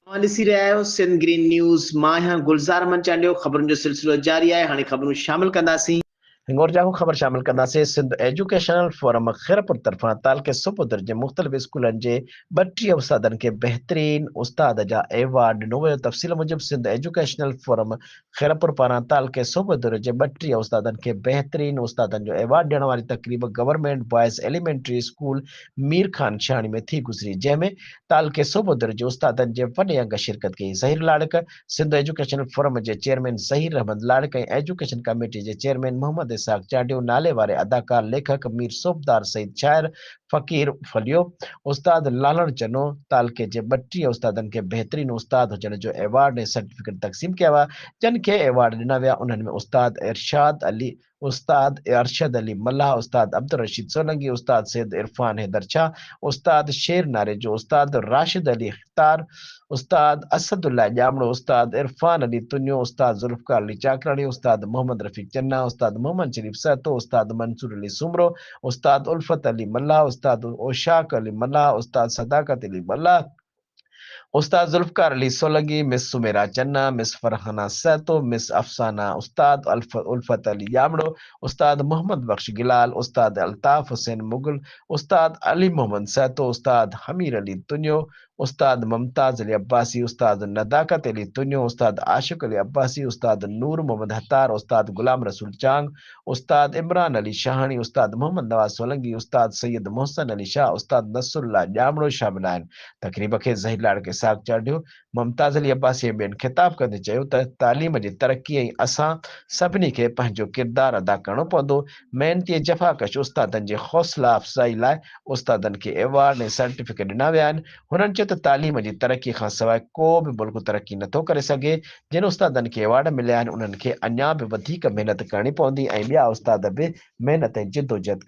तव्हां ॾिसी रहिया आहियो सिंध ग्रीन न्यूज़। मां आहियां गुलज़ार मंचालियो। ख़बरुनि जो सिलसिलो जारी आहे। हाणे ख़बरूं शामिल कंदासीं। हिंगोर जागो ख़बर शामिल कंदासीं। सिंध एजुकेशनल फोरम खैरपुर तरफ़ां तालके सूबो दर्जे मुख़्तलिफ़ स्कूलनि जे 32 उस्तादनि खे बहितरीन उस्ताद जा एवार्ड ॾिनो वियो। तफ़सील मूजिबि सिंध एजुकेशनल फोरम खैरपुर पारां तालके सूबो दर्जे 32 उस्तादनि खे बहितरीन उस्तादनि जो एवार्ड ॾियण वारी तक़रीब government boys elementary school Mir Khan Chhani में थी गुज़री, जंहिंमें तालके सूबो दर्जे उस्तादनि जे वॾे अंग शिरकत कई। ज़हीर लाड़क सिंध एजुकेशनल फोरम जे चेयरमैन ज़हीर अहमद लाड़क ऐं एजुकेशन कमेटी जे चेयरमैन मोहम्मद इसाक चाडियो, नाले वारे अदाकार लेखक मीर सोबदार सईद शाइर फ़कीर फलियो, उस्ताद लालण चनो तालके जे 32 उस्तादनि खे बहितरीन उस्ताद हुजण जो एवार्ड ऐं सर्टिफिकेट तक़सीम कया विया। जिन खे एवार्ड ॾिना विया उन्हनि में उस्ताद अरशद अली मल्लाह, उस्ताद अब्दुल रशीद सोलंकी, उस्ताद सैयद इरफान हैदर शाह, उस्ताद शेर नारे जो, उस्ताद राशिद अली ख़ितार, उस्ताद असदुल्ला जामड़ो, उस्ताद इरफान अली तुन्यो, उस्ताद जुल्फ़कार अली चाकरानी, उस्ताद मोहम्मद रफ़ीक चन्ना, उस्ताद मोहम्मद शरीफ सहतो, उस्ताद मंसूर अली सुमरो, उस्ताद उल्फत अली मल्लाह, उस्ताद ओशाक अली मल्लाह, उस्ताद सदाकत अली मल्लाह, उस्ताद जुल्फ़कार अली सोलंकी, मिस सुमेरा चन्ना, मिस फरहाना सहतो, मिस अफसाना, उस्ताद उल्फत अली जामड़ो, उस्ताद मोहम्मद बख्श गिलाल, उस्ताद अल्ताफ हुसैन मुगल, उस्ताद अली मोहम्मद सहतो, उस्ताद हमीर अली तुन्यो, उस्ताद मुमताज अली अब्बासी, उस्ताद नदाकत अली तुन्यो, उस्ताद आशिक अली अब्बासी, उस्ताद नूर मोहम्मद हत्तार, उस्ताद गुलाम रसूल चांग, उस्ताद इमरान अली शाहानी, उस्ताद मोहम्मद नवाज सोलंकी, उस्ताद सैयद मोहसन अली शाह, उस्ताद नसरुल्लाह जामड़ो शामिल आहिनि। तक़रीब खे ज़हीर लाड़के साग चाढ़ियो। मुमताज़ अली अब्बासी ॿियनि ख़िताब कंदे चयो त तालीम जी तरक़ी ऐं असां सभिनी खे पंहिंजो किरदारु अदा करणो पवंदो। महिनती ऐं जफ़ाकश उस्तादनि जे हौसला अफ़ज़ाई लाइ उस्तादनि खे एवार्ड ऐं सर्टिफिकेट ॾिना विया आहिनि। हुननि चयो त तालीम जी तरक़ी खां सवाइ को बि मुल्क तरक़ी नथो करे सघे। जिन उस्तादनि खे एवार्ड मिलिया आहिनि उन्हनि खे अञा बि वधीक महिनत करणी पवंदी ऐं ॿिया उस्ताद बि महिनत ऐं जिदोजहद